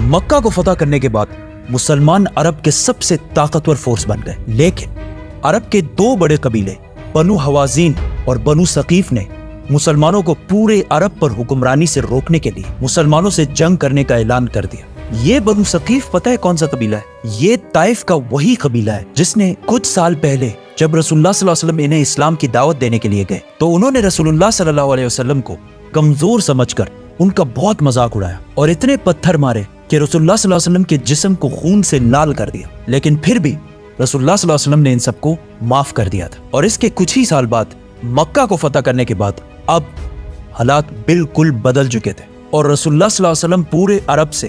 مکہ کو فتح کرنے کے بعد مسلمان عرب کے سب سے طاقتور فورس بن گئے، لیکن عرب کے دو بڑے قبیلے بنو حوازین اور بنو ثقیف نے مسلمانوں کو پورے عرب پر حکمرانی سے روکنے کے لیے مسلمانوں سے جنگ کرنے کا اعلان کر دیا۔ یہ بنو ثقیف پتہ ہے کون سا قبیلہ ہے؟ یہ طائف کا وہی قبیلہ ہے جس نے کچھ سال پہلے جب رسول اللہ صلی اللہ علیہ وسلم انہیں اسلام کی دعوت دینے کے لیے گئے تو انہوں نے رسول اللہ صلی اللہ علیہ وسلم کو کمزور سمجھ کر ان کا بہت مذاق اڑایا اور اتنے پتھر مارے کہ رسول اللہ صلی اللہ علیہ وسلم کے جسم کو خون سے لال کر دیا، لیکن پھر بھی رسول اللہ صلی اللہ علیہ وسلم نے ان سب کو معاف کر دیا تھا۔ اور اس کے کچھ ہی سال بعد مکہ کو فتح کرنے کے بعد اب حالات بالکل بدل چکے تھے اور رسول اللہ صلی اللہ علیہ وسلم پورے عرب سے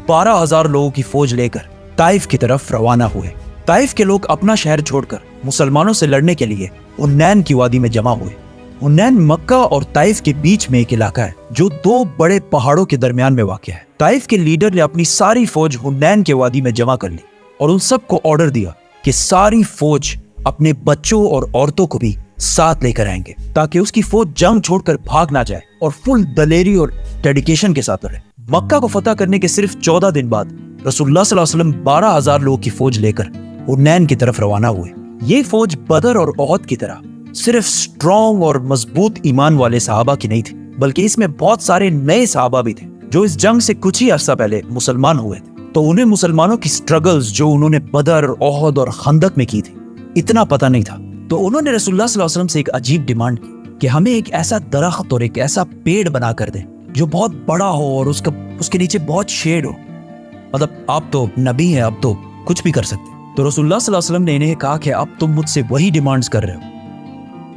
12,000 لوگوں کی فوج لے کر طائف کی طرف روانہ ہوئے۔ طائف کے لوگ اپنا شہر چھوڑ کر مسلمانوں سے لڑنے کے لیے حنین کی وادی میں جمع ہوئے۔ حنین مکہ اور طائف کے بیچ میں ایک علاقہ ہے جو دو بڑے پہاڑوں کے درمیان میں واقع ہے۔ طائف کے لیڈر نے اپنی ساری فوج حنین کے وادی میں جمع کر لی اور ان سب کو آرڈر دیا کہ ساری فوج اپنے بچوں اور عورتوں کو بھی ساتھ لے کر آئیں گے تاکہ اس کی فوج جنگ چھوڑ کر بھاگ نہ جائے اور فل دلیری اور ڈیڈیکیشن کے ساتھ لڑے۔ مکہ کو فتح کرنے کے صرف 14 دن بعد رسول اللہ صلی اللہ علیہ وسلم 12,000 لوگوں کی فوج لے کر حنین کی طرف روانہ ہوئے۔ یہ فوج بدر اور احد کی طرح صرف سٹرونگ اور مضبوط ایمان والے صحابہ کی نہیں تھی، بلکہ اس میں بہت سارے نئے صحابہ بھی تھے جو اس جنگ سے کچھ ہی عرصہ پہلے مسلمان ہوئے تھے، تو انہیں مسلمانوں کی سٹرگلز جو انہوں نے بدر، احد اور خندق میں کی تھی اتنا پتہ نہیں تھا۔ تو انہوں نے رسول اللہ صلی اللہ علیہ وسلم سے ایک عجیب ڈیمانڈ کی کہ ہمیں ایک ایسا درخت اور ایک ایسا پیڑ بنا کر دیں جو بہت بڑا ہو اور اس کے نیچے بہت شیڈ ہو، مطلب آپ تو نبی ہیں، اب تو کچھ بھی کر سکتے۔ تو رسول اللہ صلی اللہ علیہ وسلم نے انہیں کہا کہ اب تم مجھ سے وہی ڈیمانڈز کر رہے ہو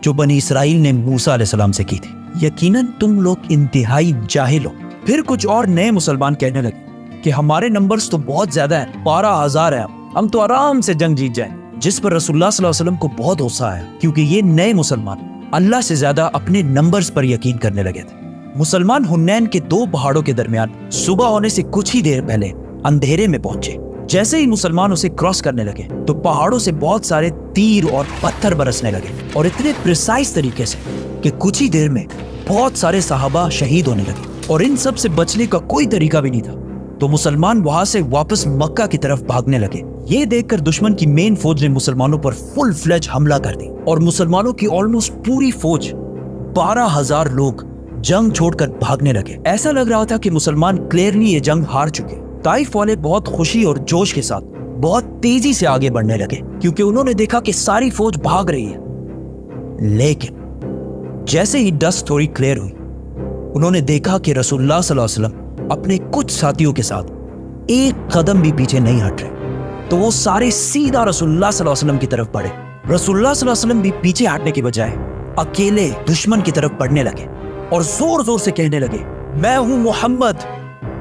جو بنی اسرائیل نے موسیٰ علیہ السلام سے کی تھی، یقیناً تم لوگ انتہائی جاہل ہو۔ پھر کچھ اور نئے مسلمان کہنے لگے کہ ہمارے نمبرز تو بہت زیادہ ہیں، 12,000 ہیں، ہم تو آرام سے جنگ جیت جائیں، جس پر رسول اللہ صلی اللہ علیہ وسلم کو بہت غصہ آیا کیونکہ یہ نئے مسلمان اللہ سے زیادہ اپنے نمبرز پر یقین کرنے لگے تھے۔ مسلمان حنین کے دو پہاڑوں کے درمیان صبح ہونے سے کچھ ہی دیر پہلے اندھیرے میں پہنچے۔ جیسے ہی مسلمان اسے کراس کرنے لگے تو پہاڑوں سے بہت سارے تیر اور پتھر برسنے لگے اور اتنے پریسائز طریقے سے کہ کچھ ہی دیر میں بہت سارے صحابہ شہید ہونے لگے اور ان سب سے بچنے کا کوئی طریقہ بھی نہیں تھا۔ تو مسلمان وہاں سے واپس مکہ کی طرف بھاگنے لگے۔ یہ دیکھ کر دشمن کی مین فوج نے مسلمانوں پر فل فلیج حملہ کر دی اور مسلمانوں کی آلموسٹ پوری فوج 12,000 لوگ جنگ چھوڑ کر بھاگنے لگے۔ ایسا لگ رہا تھا کہ مسلمان کلیئرلی یہ جنگ ہار چکے۔ طائف والے بہت خوشی اور جوش کے ساتھ بہت تیزی سے آگے بڑھنے لگے کیونکہ انہوں نے دیکھا کہ ساری فوج بھاگ رہی ہے، لیکن جیسے ہی ڈسٹ تھوڑی کلیئر ہوئی انہوں نے دیکھا کہ رسول اللہ صلی اللہ علیہ وسلم اپنے کچھ ساتھیوں کے ساتھ ایک قدم بھی پیچھے نہیں ہٹ رہے، تو وہ سارے سیدھا رسول اللہ صلی اللہ علیہ وسلم کی طرف بڑھے۔ رسول اللہ صلی اللہ علیہ وسلم بھی پیچھے ہٹنے کے بجائے اکیلے دشمن کی طرف بڑھنے لگے اور زور زور سے کہنے لگے، میں ہوں محمد،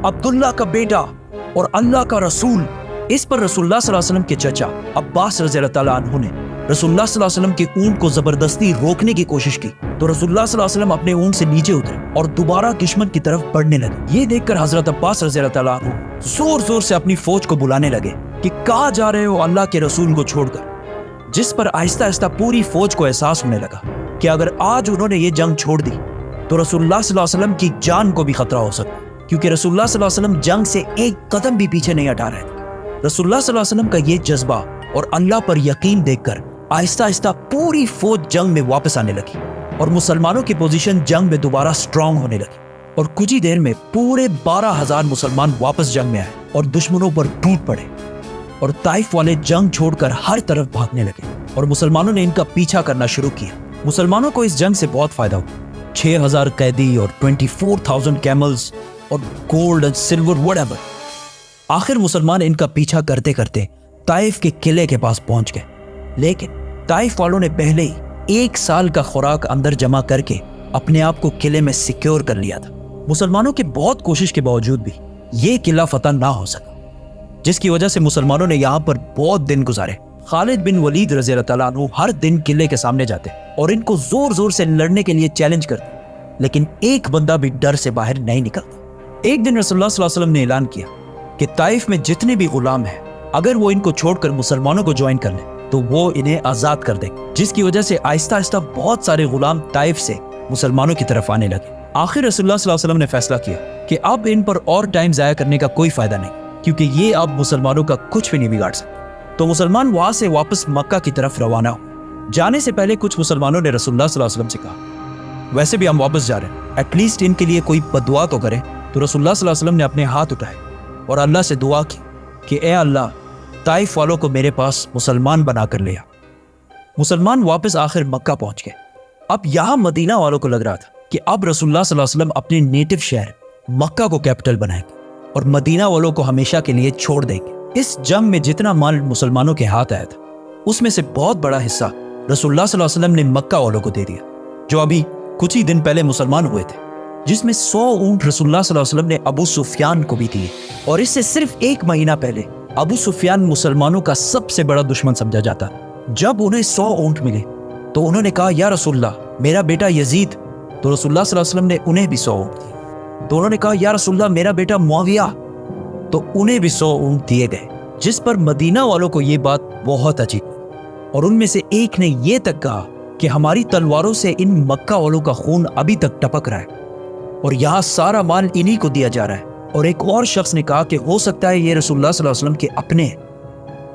عبداللہ کا بیٹا اور اللہ کا رسول۔ اس پر رسول اللہ صلی اللہ علیہ وسلم کے چچا عباس رضی اللہ تعالیٰ عنہ نے رسول اللہ صلی اللہ علیہ وسلم کے اونٹ کو زبردستی روکنے کی کوشش کی، تو رسول اللہ صلی اللہ علیہ وسلم اپنے اونٹ سے نیچے اترے اور دوبارہ دشمن کی طرف بڑھنے لگے۔ یہ دیکھ کر حضرت عباس رضی اللہ تعالیٰ عنہ زور زور سے اپنی فوج کو بلانے لگے کہ کہاں جا رہے ہو اللہ کے رسول کو چھوڑ کر، جس پر آہستہ آہستہ پوری فوج کو احساس ہونے لگا کہ اگر آج انہوں نے یہ جنگ چھوڑ دی تو رسول اللہ صلی اللہ علیہ وسلم کی جان کو بھی خطرہ ہو سکتا، کیونکہ رسول اللہ صلی اللہ علیہ وسلم جنگ سے ایک قدم بھی پیچھے نہیں ہٹا رہے تھے۔ رسول اللہ صلی اللہ علیہ وسلم کا یہ جذبہ اور اللہ پر یقین دیکھ کر آہستہ آہستہ پوری فوج جنگ میں واپس آنے لگی اور مسلمانوں کی پوزیشن جنگ میں دوبارہ سٹرونگ ہونے لگی اور کچھ ہی دیر میں پورے 12,000 مسلمان واپس جنگ میں آئے اور دشمنوں پر ٹوٹ پڑے اور طائف والے جنگ چھوڑ کر ہر طرف بھاگنے لگے اور مسلمانوں نے ان کا پیچھا کرنا شروع کیا۔ مسلمانوں کو اس جنگ سے بہت فائدہ ہوا، 6,000 قیدی اور 24,000 کیملز اور گولڈ اور سلور وٹ ایور۔ آخر مسلمان ان کا پیچھا کرتے کرتے طائف کے قلعے کے پاس پہنچ گئے، لیکن طائف والوں نے پہلے ہی 1 سال کا خوراک اندر جمع کر کے اپنے آپ کو قلعے میں سیکیور کر لیا تھا۔ مسلمانوں کی بہت کوشش کے باوجود بھی یہ قلعہ فتح نہ ہو سکا، جس کی وجہ سے مسلمانوں نے یہاں پر بہت دن گزارے۔ خالد بن ولید رضی اللہ تعالیٰ عنہ ہر دن قلعے کے سامنے جاتے اور ان کو زور زور سے لڑنے کے لیے چیلنج کرتے، لیکن ایک بندہ بھی ڈر سے باہر نہیں نکلتا۔ ایک دن رسول اللہ صلی اللہ علیہ وسلم نے اعلان کیا کہ طائف میں جتنے بھی غلام ہیں اگر وہ ان کو چھوڑ کر مسلمانوں کو جوائن کر لیں تو وہ انہیں آزاد کر دیں، جس کی وجہ سے آہستہ آہستہ بہت سارے غلام طائف سے مسلمانوں کی طرف آنے لگے۔ آخر رسول اللہ صلی اللہ علیہ وسلم نے فیصلہ کیا کہ اب ان پر اور ٹائم ضائع کرنے کا کوئی فائدہ نہیں کیونکہ یہ اب مسلمانوں کا کچھ بھی نہیں بگاڑ سکتے۔ تو مسلمان وہاں سے واپس مکہ کی طرف روانہ ہو۔ جانے سے پہلے کچھ مسلمانوں نے رسول اللہ صلی اللہ علیہ وسلم سے کہا ویسے بھی ہم واپس جا رہے ہیں، ایٹ لیسٹ ان کے لیے کوئی بددعا تو کرے۔ تو رسول اللہ صلی اللہ علیہ وسلم نے اپنے ہاتھ اٹھائے اور اللہ سے دعا کی کہ اے اللہ، طائف والوں کو میرے پاس مسلمان بنا کر لیا۔ مسلمان واپس آخر مکہ پہنچ گئے۔ اب یہاں مدینہ والوں کو لگ رہا تھا کہ اب رسول اللہ صلی اللہ علیہ وسلم اپنے نیٹو شہر مکہ کو کیپٹل بنائیں گے اور مدینہ والوں کو ہمیشہ کے لیے چھوڑ دیں گے۔ اس جنگ میں جتنا مال مسلمانوں کے ہاتھ آیا تھا اس میں سے بہت بڑا حصہ رسول اللہ صلی اللہ علیہ وسلم نے مکہ والوں کو دے دیا، جو ابھی کچھ ہی دن پہلے مسلمان ہوئے تھے، جس میں 100 اونٹ رسول اللہ صلی اللہ علیہ وسلم نے ابو سفیان کو بھی دیے۔ اور اس سے صرف 1 مہینہ پہلے ابو سفیان مسلمانوں کا سب سے بڑا دشمن سمجھا جاتا۔ جب انہیں 100 اونٹ ملے تو انہوں نے کہا یا رسول اللہ، میرا بیٹا یزید، تو رسول اللہ صلی اللہ علیہ وسلم نے انہیں بھی 100 اونٹ دیے۔ تو انہوں نے کہا یا رسول اللہ، میرا بیٹا معاویہ، تو انہیں بھی 100 اونٹ دیے گئے، جس پر مدینہ والوں کو یہ بات بہت عجیب اور ان میں سے ایک نے یہ تک کہا کہ ہماری تلواروں سے ان مکہ والوں کا خون ابھی تک ٹپک رہا ہے اور یہاں سارا مال انہی کو دیا جا رہا ہے۔ اور ایک اور شخص نے کہا کہ ہو سکتا ہے یہ رسول اللہ صلی اللہ علیہ وسلم کے اپنے ہیں،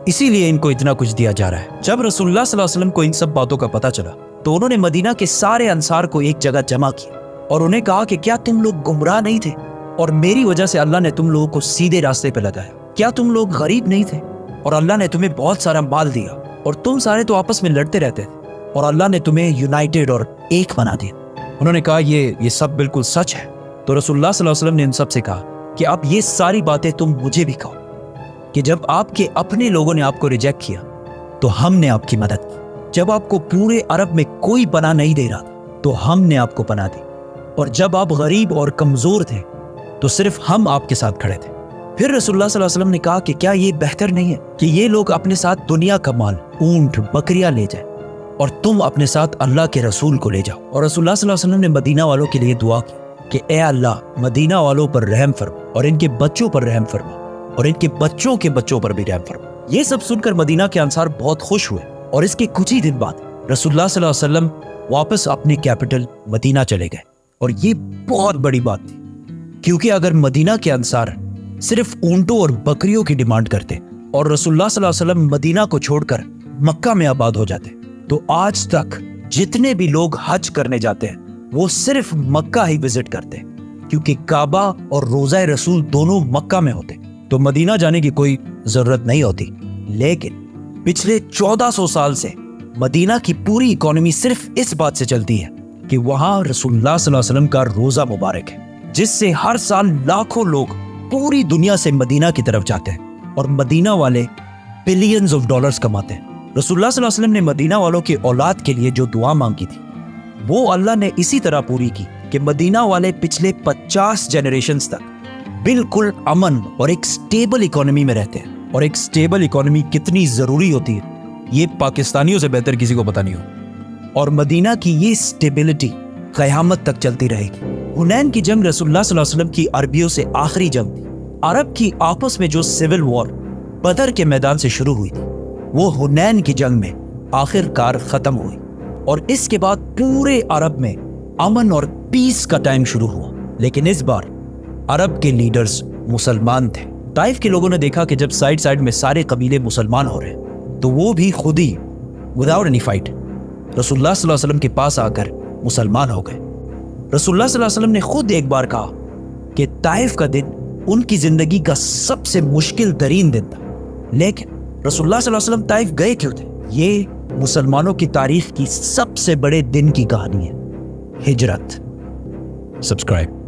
اسی لیے ان کو اتنا کچھ دیا جا رہا ہے۔ جب رسول اللہ صلی اللہ علیہ وسلم کو ان سب باتوں کا پتہ چلا تو انہوں نے مدینہ کے سارے انصار کو ایک جگہ جمع کیا اور انہیں کہا کہ کیا تم لوگ گمراہ نہیں تھے اور میری وجہ سے اللہ نے تم لوگوں کو سیدھے راستے پہ لگایا؟ کیا تم لوگ غریب نہیں تھے اور اللہ نے تمہیں بہت سارا مال دیا اور تم سارے تو آپس میں لڑتے رہتے تھے اور اللہ نے تمہیں یونائٹڈ اور ایک بنا دیا؟ انہوں نے کہا یہ سب بالکل سچ ہے۔ تو رسول اللہ صلی اللہ علیہ وسلم نے ان سب سے کہا کہ اب یہ ساری باتیں تم مجھے بھی کہو کہ جب آپ کے اپنے لوگوں نے آپ کو ریجیکٹ کیا تو ہم نے آپ کی مدد کی، جب آپ کو پورے عرب میں کوئی پناہ نہیں دے رہا تو ہم نے آپ کو پناہ دی، اور جب آپ غریب اور کمزور تھے تو صرف ہم آپ کے ساتھ کھڑے تھے۔ پھر رسول اللہ صلی اللہ علیہ وسلم نے کہا کہ کیا یہ بہتر نہیں ہے کہ یہ لوگ اپنے ساتھ دنیا کا مال، اونٹ، بکریاں لے جائیں اور تم اپنے ساتھ اللہ کے رسول کو لے جاؤ؟ اور رسول اللہ صلی اللہ علیہ وسلم نے مدینہ والوں کے لیے دعا کی کہ اے اللہ، مدینہ والوں پر رحم فرما اور ان کے بچوں پر رحم فرما اور ان کے بچوں کے بچوں پر بھی رحم فرما۔ یہ سب سن کر مدینہ کے انصار بہت خوش ہوئے اور اس کے کچھ ہی دن بعد رسول اللہ صلی اللہ علیہ وسلم واپس اپنے کیپٹل مدینہ چلے گئے۔ اور یہ بہت بڑی بات تھی، کیونکہ اگر مدینہ کے انصار صرف اونٹوں اور بکریوں کی ڈیمانڈ کرتے اور رسول اللہ صلی اللہ علیہ وسلم مدینہ کو چھوڑ کر مکہ میں آباد ہو جاتے تو آج تک جتنے بھی لوگ حج کرنے جاتے ہیں وہ صرف مکہ ہی وزٹ کرتے، کیونکہ کعبہ اور روضہ رسول دونوں مکہ میں ہوتے تو مدینہ جانے کی کوئی ضرورت نہیں ہوتی۔ لیکن پچھلے 1400 سال سے مدینہ کی پوری اکانومی صرف اس بات سے چلتی ہے کہ وہاں رسول اللہ صلی اللہ علیہ وسلم کا روزہ مبارک ہے، جس سے ہر سال لاکھوں لوگ پوری دنیا سے مدینہ کی طرف جاتے ہیں اور مدینہ والے بلینز آف ڈالرز کماتے ہیں۔ رسول اللہ صلی اللہ علیہ وسلم نے مدینہ والوں کی اولاد کے لیے جو دعا مانگی تھی وہ اللہ نے اسی طرح پوری کی کہ مدینہ والے پچھلے 50 جنریشنز تک بالکل امن اور ایک سٹیبل اکانومی میں رہتے ہیں۔ اور ایک سٹیبل اکانومی کتنی ضروری ہوتی ہے یہ پاکستانیوں سے بہتر کسی کو پتہ نہیں ہو، اور مدینہ کی یہ سٹیبلٹی قیامت تک چلتی رہے گی۔ حنین کی جنگ رسول اللہ صلی اللہ علیہ وسلم کی عربیوں سے آخری جنگ تھی۔ عرب کی آپس میں جو سول وار بدر کے میدان سے شروع ہوئی تھی وہ حنین کی جنگ میں آخر کار ختم ہوئی، اور اس کے بعد پورے عرب میں امن اور پیس کا ٹائم شروع ہوا۔ لیکن اس بار عرب کے لیڈرز مسلمان تھے۔ طائف کے لوگوں نے دیکھا کہ جب سائڈ میں سارے قبیلے مسلمان ہو رہے ہیں تو وہ بھی خود ہی وداؤٹ اینی فائٹ رسول اللہ صلی اللہ علیہ وسلم کے پاس آ کر مسلمان ہو گئے۔ رسول اللہ صلی اللہ علیہ وسلم نے خود ایک بار کہا کہ طائف کا دن ان کی زندگی کا سب سے مشکل ترین دن تھا، لیکن رسول اللہ صلی اللہ علیہ وسلم طائف گئے کیوں تھے؟ یہ مسلمانوں کی تاریخ کی سب سے بڑے دن کی کہانی ہے، ہجرت۔ سبسکرائب۔